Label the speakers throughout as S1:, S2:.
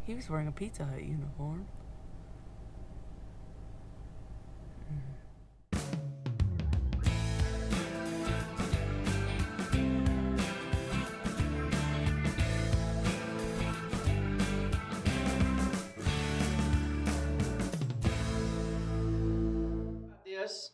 S1: He was wearing a Pizza Hut uniform.
S2: This,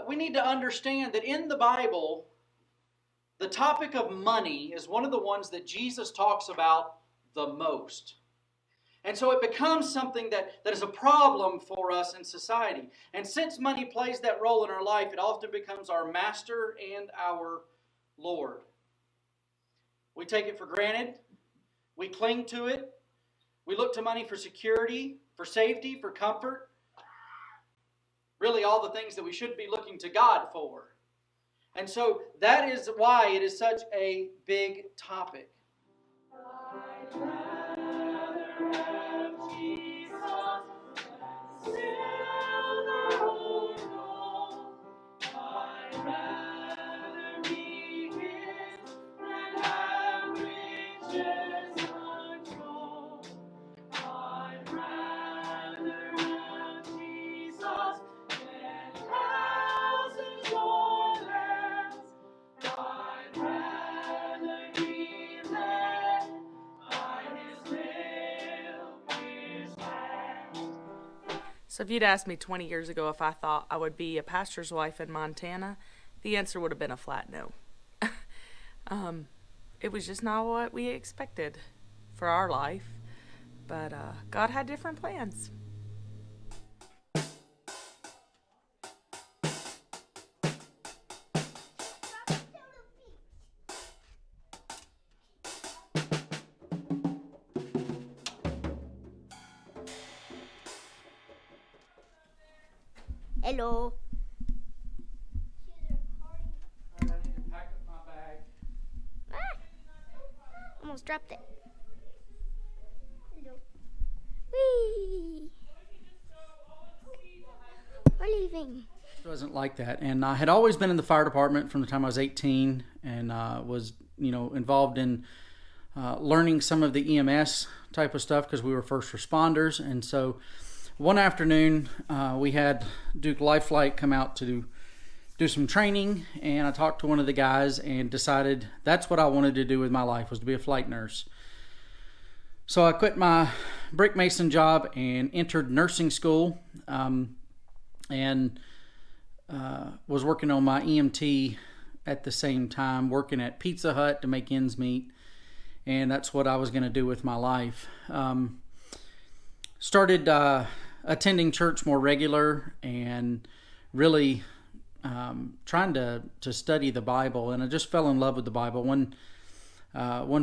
S2: we need to understand that in the Bible, the topic of money is one of the ones that Jesus talks about the most. And so it becomes something that is a problem for us in society. And since money plays that role in our life, it often becomes our master and our Lord. We take it for granted. We cling to it. We look to money for security, for safety, for comfort. Really all the things that we should be looking to God for. And so that is why it is such a big topic. I'd rather have Jesus than silver or gold. I'd rather be His than have riches untold. I'd rather have Jesus than thousands or lands. I'd rather be led by His will, His hand.
S1: So if you'd asked me 20 years ago if I thought I would be a pastor's wife in Montana, the answer would have been a flat no. It was just not what we expected for our life. But God had different plans.
S3: Hello.
S2: I need to pack up my bag.
S3: Almost dropped it. Hello. Whee! We're leaving.
S2: It wasn't like that, and I had always been in the fire department from the time I was 18, and was involved in learning some of the EMS type of stuff because we were first responders. And so one afternoon we had Duke Life Flight come out to do some training, and I talked to one of the guys and decided that's what I wanted to do with my life, was to be a flight nurse. So I quit my brick mason job and entered nursing school, and was working on my EMT at the same time, working at Pizza Hut to make ends meet, and that's what I was going to do with my life. Started attending church more regular and really trying to study the Bible, and I just fell in love with the Bible. One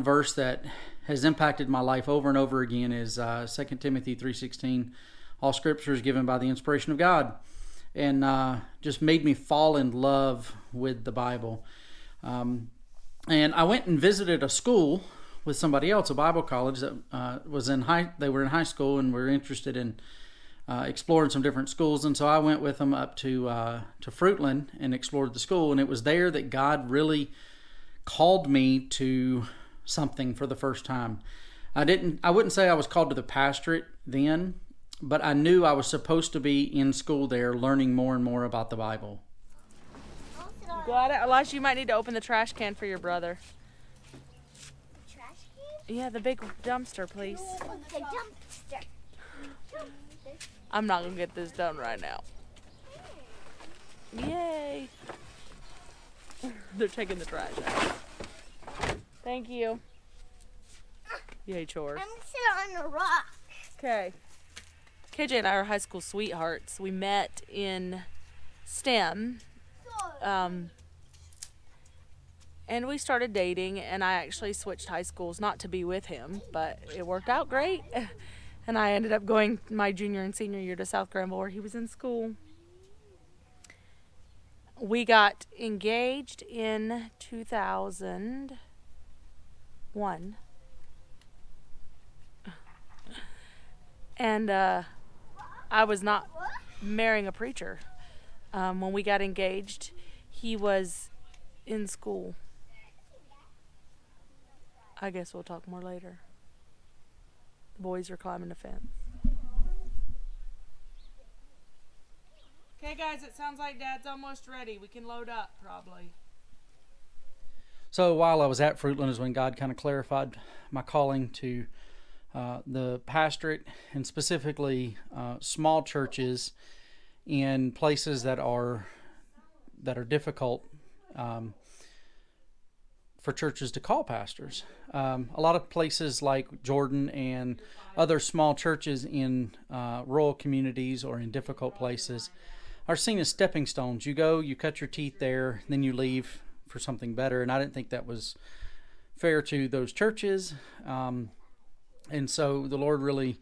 S2: verse that has impacted my life over and over again is 2 Timothy 3:16. All Scripture is given by the inspiration of God, and just made me fall in love with the Bible. And I went and visited a school with somebody else, a Bible college that was they were in high school and were interested in exploring some different schools. And so I went with them up to Fruitland and explored the school. And it was there that God really called me to something for the first time. I wouldn't say I was called to the pastorate then, but I knew I was supposed to be in school there learning more and more about the Bible.
S1: You got it? Elijah, you might need to open the trash can for your brother.
S3: Trash can?
S1: Yeah, the big dumpster, please.
S3: The dumpster.
S1: I'm not going to get this done right now. Yay! They're taking the trash out. Thank you. Yay, chores.
S3: I'm gonna sit on a rock.
S1: Okay. KJ and I are high school sweethearts. We met in STEM. And we started dating, and I actually switched high schools, not to be with him, but it worked out great. And I ended up going my junior and senior year to South Granville, where he was in school. We got engaged in 2001. And I was not marrying a preacher. When we got engaged, he was in school. I guess we'll talk more later. The boys are climbing the fence. Okay, guys, it sounds like Dad's almost ready. We can load up, probably.
S2: So while I was at Fruitland is when God kind of clarified my calling to the pastorate, and specifically small churches in places that are difficult for churches to call pastors. A lot of places like Jordan and other small churches in rural communities or in difficult places are seen as stepping stones. You go, you cut your teeth there, then you leave for something better. And I didn't think that was fair to those churches. And so the Lord really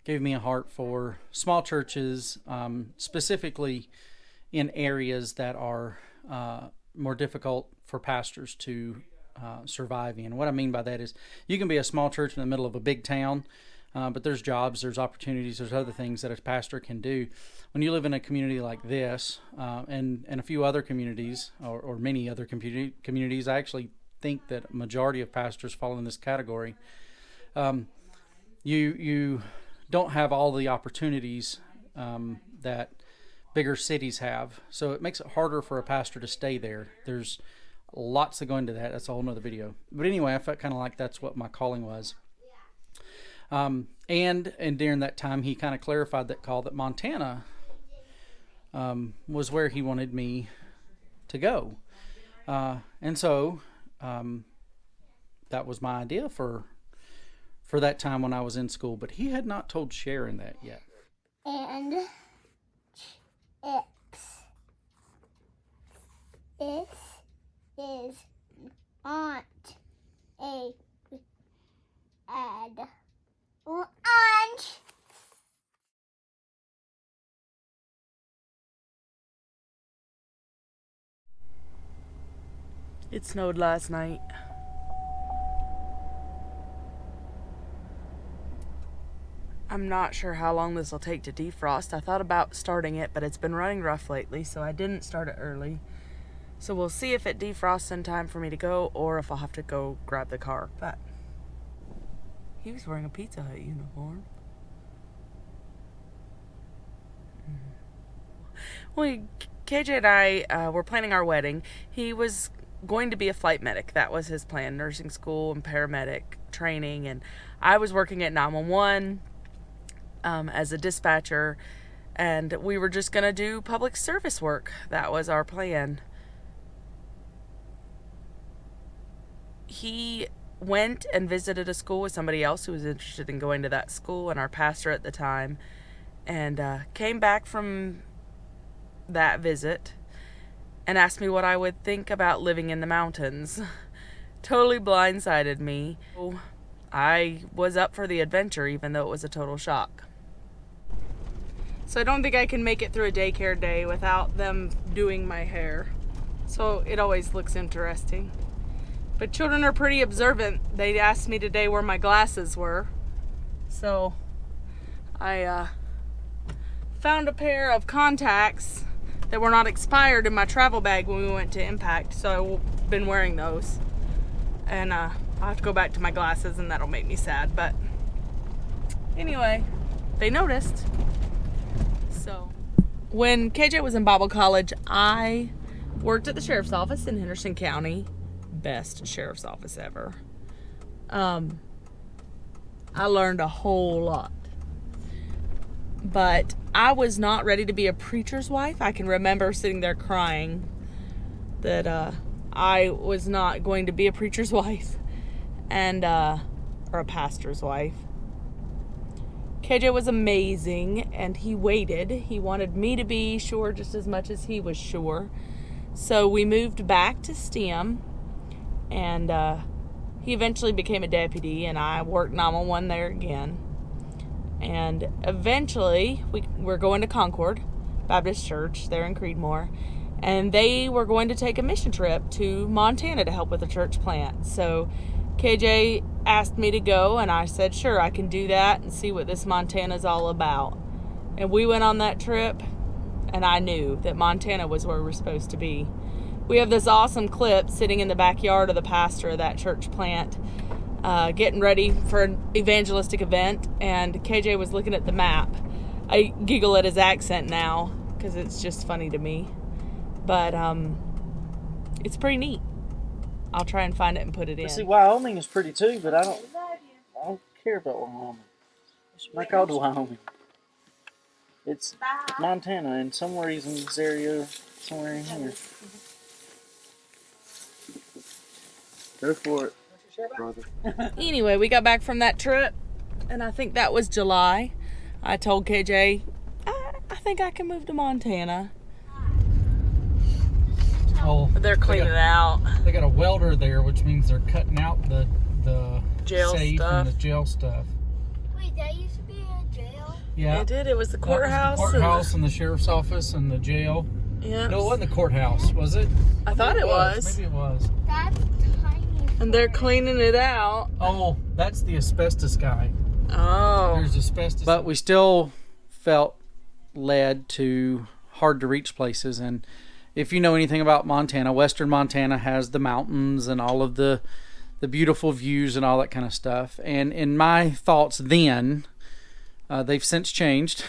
S2: gave me a heart for small churches, specifically in areas that are more difficult for pastors to survive in. What I mean by that is you can be a small church in the middle of a big town, but there's jobs, there's opportunities, there's other things that a pastor can do. When you live in a community like this, and a few other communities, or many other communities, I actually think that a majority of pastors fall in this category. You don't have all the opportunities that bigger cities have, so it makes it harder for a pastor to stay there. There's lots that go into that. That's a whole nother video. But anyway, I felt kind of like that's what my calling was. And during that time, he kind of clarified that call that Montana was where he wanted me to go. And so that was my idea for that time when I was in school. But he had not told Sharon that yet.
S3: And this is not a ad. Lunch.
S1: It snowed last night. I'm not sure how long this will take to defrost. I thought about starting it, but it's been running rough lately, so I didn't start it early. So we'll see if it defrosts in time for me to go, or if I'll have to go grab the car. But he was wearing a Pizza Hut uniform. Well, KJ and I were planning our wedding. He was going to be a flight medic. That was his plan, nursing school and paramedic training. And I was working at 911 as a dispatcher, and we were just going to do public service work. That was our plan. He went and visited a school with somebody else who was interested in going to that school, and our pastor at the time, and came back from that visit and asked me what I would think about living in the mountains. Totally blindsided me. I was up for the adventure, even though it was a total shock. So I don't think I can make it through a daycare day without them doing my hair. So it always looks interesting. But children are pretty observant. They asked me today where my glasses were. So I found a pair of contacts that were not expired in my travel bag when we went to Impact. So I've been wearing those. And I'll have to go back to my glasses, and that'll make me sad. But anyway, they noticed. So when KJ was in Bible college, I worked at the sheriff's office in Henderson County. Best sheriff's office ever. I learned a whole lot. But I was not ready to be a preacher's wife. I can remember sitting there crying that I was not going to be a preacher's wife and or a pastor's wife. KJ was amazing, and he waited. He wanted me to be sure just as much as he was sure. So we moved back to STEM, and he eventually became a deputy, and I worked 911 there again. And eventually, we're going to Concord Baptist Church there in Creedmoor, and they were going to take a mission trip to Montana to help with a church plant. So KJ asked me to go, and I said, sure, I can do that and see what this Montana's all about. And we went on that trip, and I knew that Montana was where we're supposed to be. We have this awesome clip sitting in the backyard of the pastor of that church plant, getting ready for an evangelistic event, and KJ was looking at the map. I giggle at his accent now because it's just funny to me, but it's pretty neat. I'll try and find it and put it in.
S2: See, Wyoming is pretty too, but I don't care about Wyoming. It's not called Wyoming. It's Montana, and somewhere he's in this area, somewhere in here. Go for it, brother.
S1: Anyway, we got back from that trip, and I think that was July. I told KJ, I think I can move to Montana.
S2: Oh,
S1: They're cleaning it out.
S2: They got a welder there, which means they're cutting out the
S1: Jail
S2: safe
S1: stuff.
S2: and the jail stuff.
S3: Wait, that used to be a jail?
S2: Yeah.
S1: It did. It was the courthouse.
S2: That was the courthouse and the sheriff's office and the jail.
S1: Yeah.
S2: No, it wasn't the courthouse, was it?
S1: I thought it was.
S2: Maybe it was.
S3: That's tiny.
S1: And they're cleaning it out.
S2: Oh, that's the asbestos guy.
S1: Oh.
S2: There's asbestos. But we still felt led to hard to reach places. And if you know anything about Montana, western Montana has the mountains and all of the beautiful views and all that kind of stuff. And in my thoughts then, they've since changed,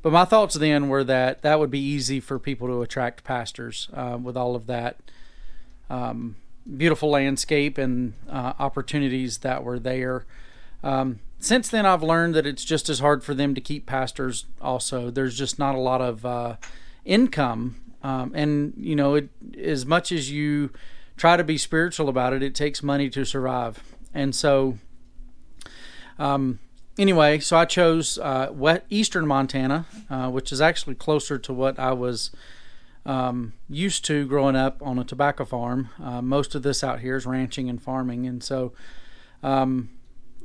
S2: but my thoughts then were that would be easy for people to attract pastors with all of that beautiful landscape and opportunities that were there. Since then, I've learned that it's just as hard for them to keep pastors also. There's just not a lot of income. And, you know, as much as you try to be spiritual about it, it takes money to survive. And so, anyway, so I chose eastern Montana, which is actually closer to what I was used to growing up on a tobacco farm. Most of this out here is ranching and farming. And so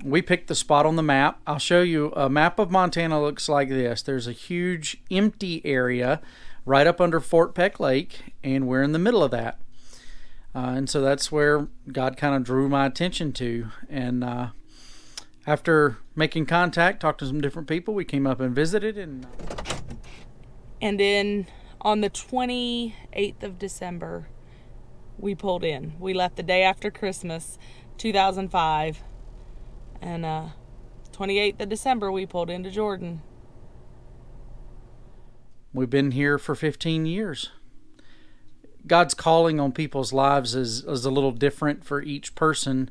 S2: we picked the spot on the map. I'll show you. A map of Montana looks like this. There's a huge empty area right up under Fort Peck Lake, and we're in the middle of that. And so that's where God kind of drew my attention to. And after making contact, talked to some different people, we came up and visited. And
S1: then on the 28th of December, we pulled in. We left the day after Christmas, 2005. And 28th of December, we pulled into Jordan.
S2: We've been here for 15 years. God's calling on people's lives is a little different for each person.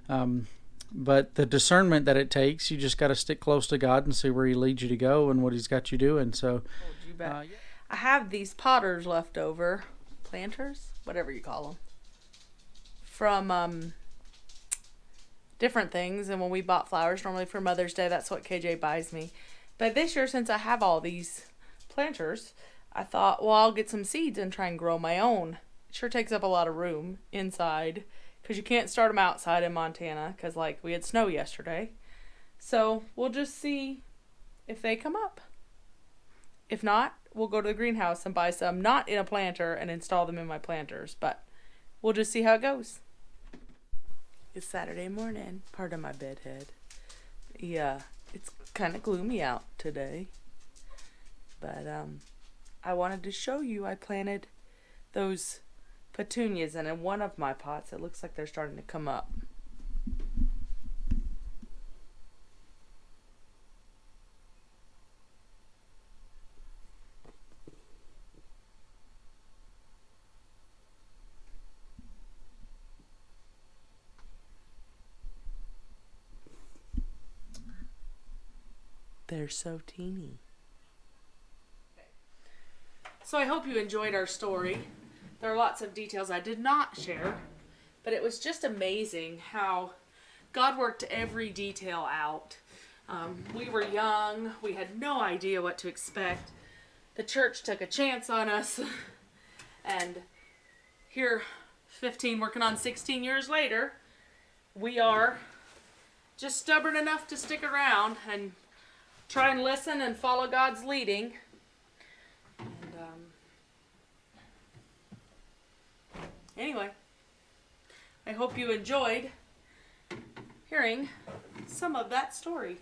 S2: But the discernment that it takes, you just got to stick close to God and see where He leads you to go and what He's got you doing. So,
S1: I have these potters left over, planters, whatever you call them, from different things. And when we bought flowers, normally for Mother's Day, that's what KJ buys me. But this year, since I have all these planters, I thought, well, I'll get some seeds and try and grow my own. It sure takes up a lot of room inside because you can't start them outside in Montana because, like, we had snow yesterday. So we'll just see if they come up. If not, we'll go to the greenhouse and buy some, not in a planter, and install them in my planters. But we'll just see how it goes. It's Saturday morning. Pardon my bedhead. Yeah, it's kind of gloomy out today. But I wanted to show you I planted those petunias, and in one of my pots it looks like they're starting to come up. They're so teeny. So I hope you enjoyed our story. There are lots of details I did not share, but it was just amazing how God worked every detail out. We were young. We had no idea what to expect. The church took a chance on us. And here, 15, working on 16 years later, we are just stubborn enough to stick around and try and listen and follow God's leading. Anyway, I hope you enjoyed hearing some of that story.